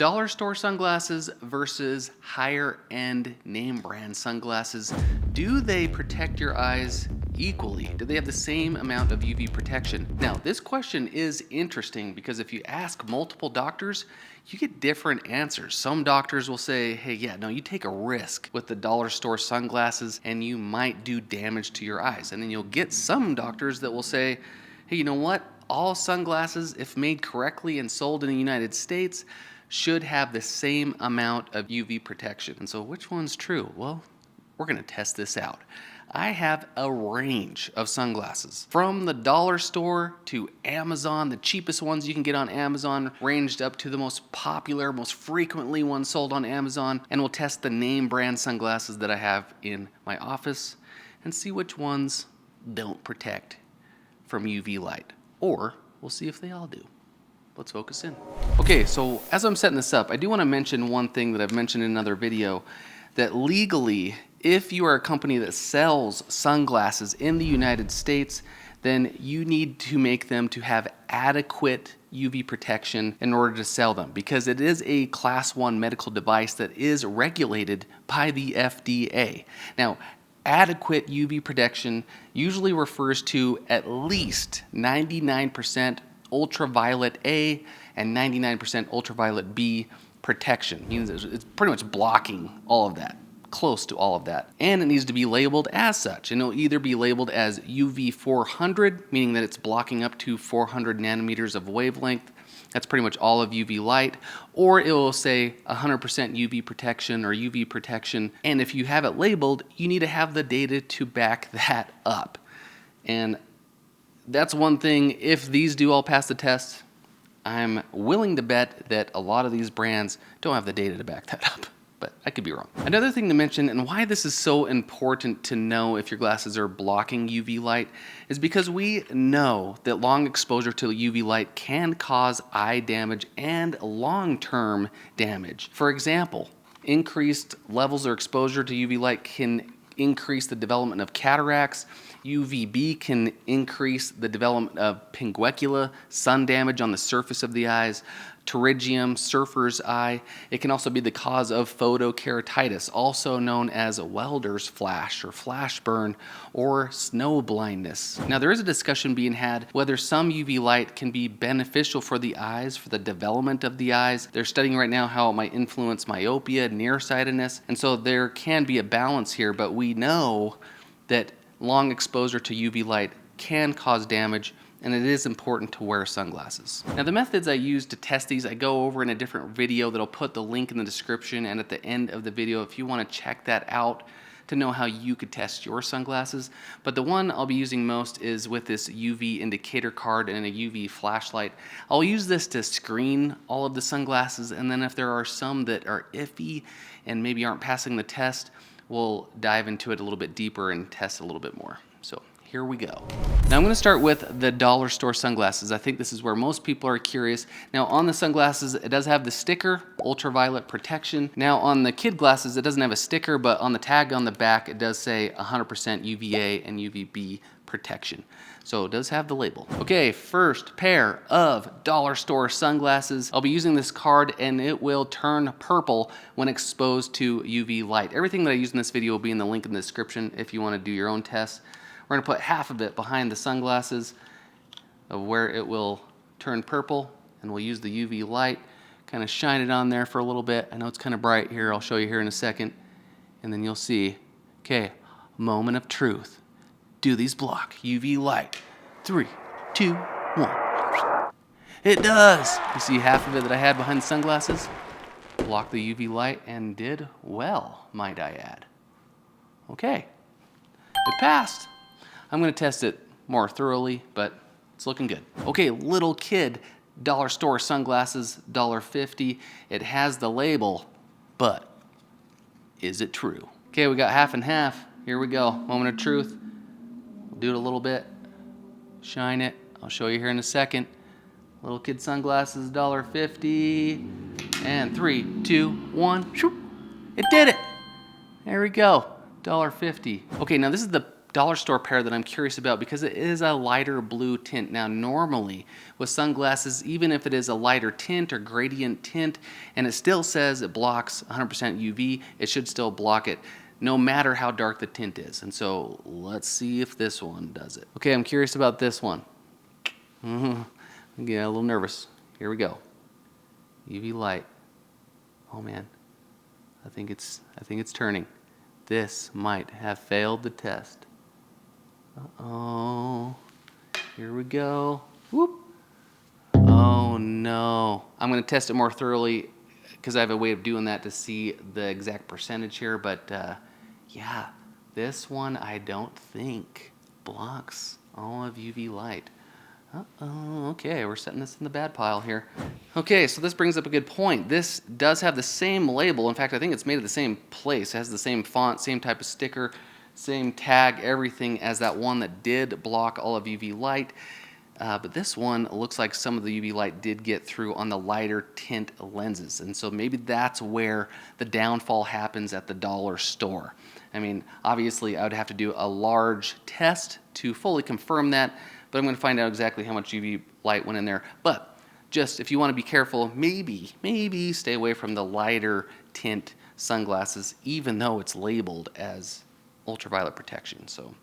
dollar store sunglasses versus higher end name brand sunglasses, do they protect your eyes equally? Do they have the same amount of UV protection? Now, this question is interesting because if you ask multiple doctors, you get different answers. Some doctors will say, hey, yeah, no, you take a risk with the dollar store sunglasses and you might do damage to your eyes. And then you'll get some doctors that will say, hey, you know what? All sunglasses, if made correctly and sold in the United States, should have the same amount of UV protection. And so which one's true? Well, we're gonna test this out. I have a range of sunglasses from the dollar store to Amazon, the cheapest ones you can get on Amazon, ranged up to the most popular, most frequently ones sold on Amazon, and we'll test the name brand sunglasses that I have in my office and see which ones don't protect from UV light, or we'll see if they all do. Let's focus in. Okay, so as I'm setting this up, I do want to mention one thing that I've mentioned in another video, that legally, if you are a company that sells sunglasses in the United States, then you need to make them to have adequate UV protection in order to sell them, because it is a Class 1 medical device that is regulated by the FDA. Now, adequate UV protection usually refers to at least 99% ultraviolet A and 99% ultraviolet B protection. It means it's pretty much blocking all of that, close to all of that. And it needs to be labeled as such. And it'll either be labeled as UV 400, meaning that it's blocking up to 400 nanometers of wavelength. That's pretty much all of UV light. Or it will say 100% UV protection or UV protection. And if you have it labeled, you need to have the data to back that up. And that's one thing. If these do all pass the test, I'm willing to bet that a lot of these brands don't have the data to back that up, but I could be wrong. Another thing to mention, and why this is so important to know if your glasses are blocking UV light, is because we know that long exposure to UV light can cause eye damage and long-term damage. For example, increased levels or exposure to UV light can increase the development of cataracts. UVB can increase the development of pinguecula, sun damage on the surface of the eyes, pterygium, surfer's eye. It can also be the cause of photokeratitis, also known as welder's flash or flash burn or snow blindness. Now, there is a discussion being had whether some UV light can be beneficial for the eyes, for the development of the eyes. They're studying right now how it might influence myopia, nearsightedness, and so there can be a balance here, but we know that long exposure to UV light can cause damage, and it is important to wear sunglasses. Now, the methods I use to test these, I go over in a different video that'll put the link in the description and at the end of the video if you want to check that out to know how you could test your sunglasses. But the one I'll be using most is with this UV indicator card and a UV flashlight. I'll use this to screen all of the sunglasses, and then if there are some that are iffy and maybe aren't passing the test, we'll dive into it a little bit deeper and test a little bit more. So here we go. Now I'm going to start with the dollar store sunglasses. I think this is where most people are curious. Now on the sunglasses, it does have the sticker, ultraviolet protection. Now on the kid glasses, it doesn't have a sticker, but on the tag on the back, it does say 100% UVA and UVB protection. So it does have the label. Okay, first pair of dollar store sunglasses. I'll be using this card and it will turn purple when exposed to UV light. Everything that I use in this video will be in the link in the description if you want to do your own tests. We're gonna put half of it behind the sunglasses of where it will turn purple, and we'll use the UV light, kind of shine it on there for a little bit. I know it's kind of bright here. I'll show you here in a second, and then you'll see. Okay, moment of truth. Do these block UV light? 3, 2, 1. It does. You see half of it that I had behind the sunglasses? Blocked the UV light and did well, might I add. Okay, it passed. I'm going to test it more thoroughly, but it's looking good. Okay, little kid dollar store sunglasses, $1.50. It has the label, but is it true? Okay, we got half and half. Here we go. Moment of truth. We'll do it a little bit. Shine it. I'll show you here in a second. Little kid sunglasses, $1.50. And 3, 2, 1. Shoop. It did it. There we go. $1.50. Okay, now this is the dollar store pair that I'm curious about because it is a lighter blue tint. Now, normally with sunglasses, even if it is a lighter tint or gradient tint, and it still says it blocks 100% UV, it should still block it no matter how dark the tint is. And so let's see if this one does it. Okay, I'm curious about this one. I'm getting a little nervous. Here we go. UV light. Oh man, I think it's turning. This might have failed the test. Uh-oh. Here we go. Whoop. Oh no. I'm going to test it more thoroughly because I have a way of doing that to see the exact percentage here. But yeah, this one I don't think blocks all of UV light. Uh-oh, okay, we're setting this in the bad pile here. Okay, so this brings up a good point. This does have the same label. In fact, I think it's made of the same place. It has the same font, same type of sticker, same tag, everything as that one that did block all of UV light. But this one looks like some of the UV light did get through on the lighter tint lenses. And so maybe that's where the downfall happens at the dollar store. I mean, obviously I would have to do a large test to fully confirm that, but I'm going to find out exactly how much UV light went in there. But just if you want to be careful, maybe stay away from the lighter tint sunglasses, even though it's labeled as ultraviolet protection. So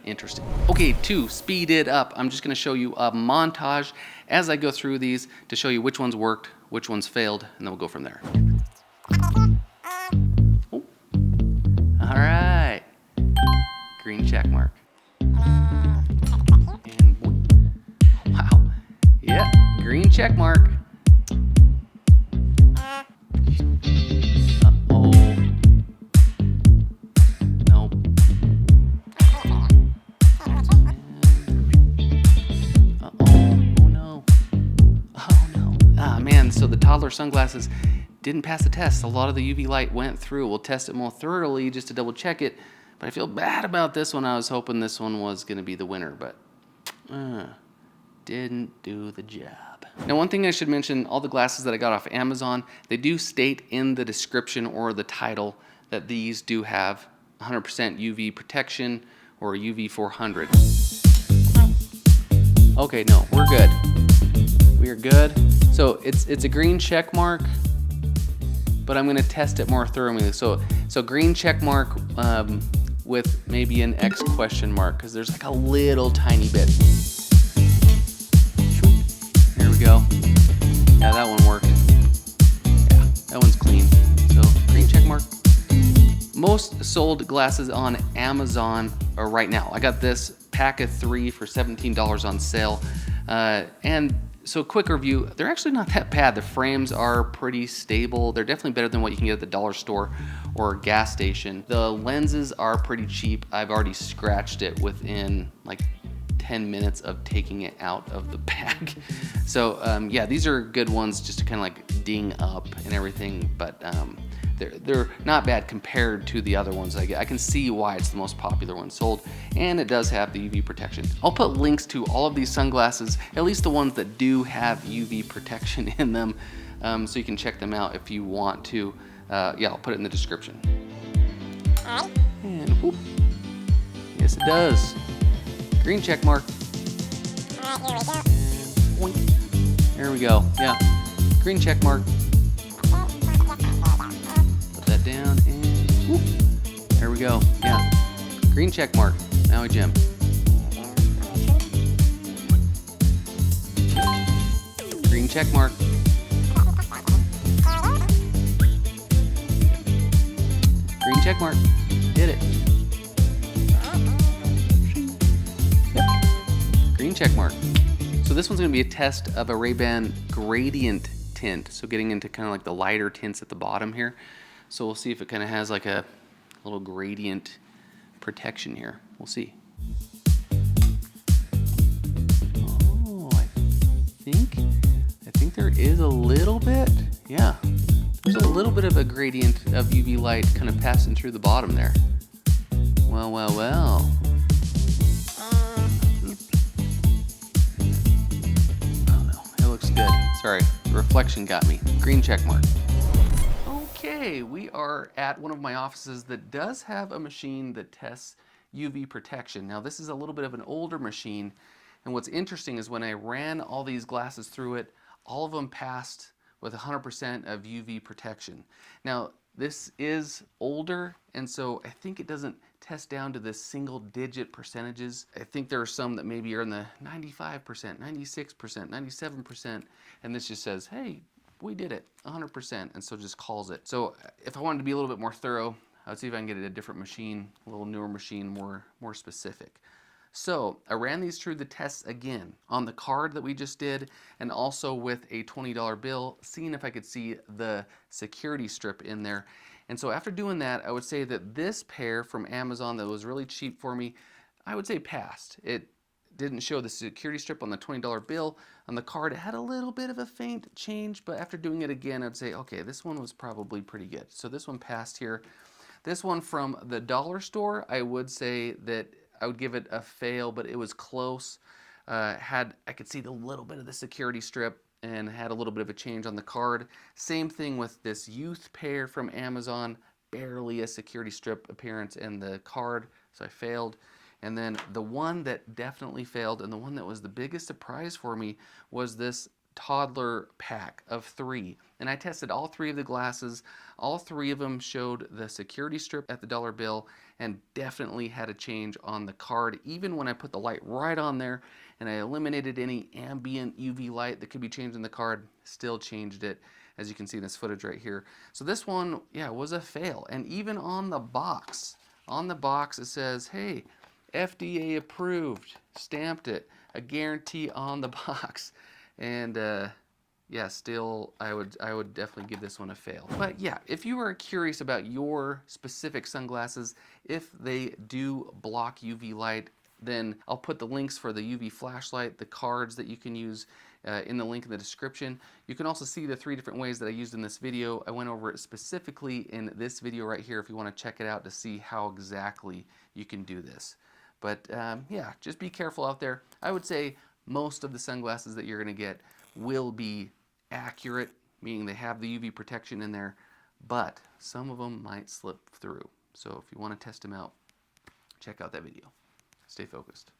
interesting. Okay, to speed it up, I'm just going to show you a montage as I go through these to show you which ones worked, which ones failed, and then we'll go from there. Oh. All right. Green check mark. And wow. Yeah, green check mark. Uh-oh. Nope. Man, so the toddler sunglasses didn't pass the test. A lot of the UV light went through. We'll test it more thoroughly just to double check it. But I feel bad about this one. I was hoping this one was going to be the winner, but didn't do the job. Now, one thing I should mention, all the glasses that I got off Amazon, they do state in the description or the title that these do have 100% UV protection or UV 400. Okay, no, we're good. We are good. So it's a green check mark, but I'm going to test it more thoroughly. So green check mark with maybe an X question mark because there's like a little tiny bit. Here we go. Yeah, that one worked. Yeah, that one's clean. So green check mark. Most sold glasses on Amazon are right now. I got this pack of 3 for $17 on sale, and so quick review, they're actually not that bad. The frames are pretty stable. They're definitely better than what you can get at the dollar store or gas station. The lenses are pretty cheap. I've already scratched it within like 10 minutes of taking it out of the bag. So yeah, these are good ones just to kind of like ding up and everything, but they're not bad compared to the other ones I get. I can see why it's the most popular one sold, and it does have the UV protection. I'll put links to all of these sunglasses, at least the ones that do have UV protection in them, so you can check them out if you want to. Yeah, I'll put it in the description. And whoop. Yes, it does. Green check mark. There we go. Yeah, green check mark. Down and whoop. There we go. Yeah, green check mark. Maui Jim. Green check mark. Green check mark. Did it. Yep. Green check mark. So this one's going to be a test of a Ray-Ban gradient tint. So getting into kind of like the lighter tints at the bottom here. So we'll see if it kind of has like a little gradient protection here. We'll see. Oh, I think there is a little bit. Yeah, there's a little bit of a gradient of UV light kind of passing through the bottom there. Well, well, well. Oh no, it looks good. Sorry, the reflection got me. Green check mark. Okay, we are at one of my offices that does have a machine that tests UV protection. Now this is a little bit of an older machine, and what's interesting is when I ran all these glasses through it, all of them passed with 100% of UV protection. Now this is older, and so I think it doesn't test down to the single digit percentages. I think there are some that maybe are in the 95%, 96%, 97%, and this just says, hey, we did it 100%, and so just calls it. So if I wanted to be a little bit more thorough, I would see if I can get a different machine, a little newer machine, more specific. So I ran these through the tests again on the card that we just did, and also with a $20 bill, seeing if I could see the security strip in there. And so after doing that, I would say that this pair from Amazon that was really cheap for me, I would say passed. It didn't show the security strip on the $20 bill. On the card, it had a little bit of a faint change, but after doing it again, I'd say, okay, this one was probably pretty good. So this one passed here. This one from the dollar store, I would say that I would give it a fail, but it was close. I could see the little bit of the security strip and had a little bit of a change on the card. Same thing with this youth pair from Amazon, barely a security strip appearance in the card, so I failed. And then the one that definitely failed, and the one that was the biggest surprise for me, was this toddler pack of 3. And I tested all 3 of the glasses. All 3 of them showed the security strip at the dollar bill and definitely had a change on the card. Even when I put the light right on there and I eliminated any ambient UV light that could be changed in the card, still changed it, as you can see in this footage right here. So this one, yeah, was a fail. And even on the box it says, hey, FDA approved, stamped it, a guarantee on the box. And yeah, still I would definitely give this one a fail. But yeah, if you are curious about your specific sunglasses, if they do block UV light, then I'll put the links for the UV flashlight, the cards that you can use in the link in the description. You can also see the 3 different ways that I used in this video. I went over it specifically in this video right here if you want to check it out to see how exactly you can do this. But yeah, just be careful out there. I would say most of the sunglasses that you're going to get will be accurate, meaning they have the UV protection in there, but some of them might slip through. So if you want to test them out, check out that video. Stay focused.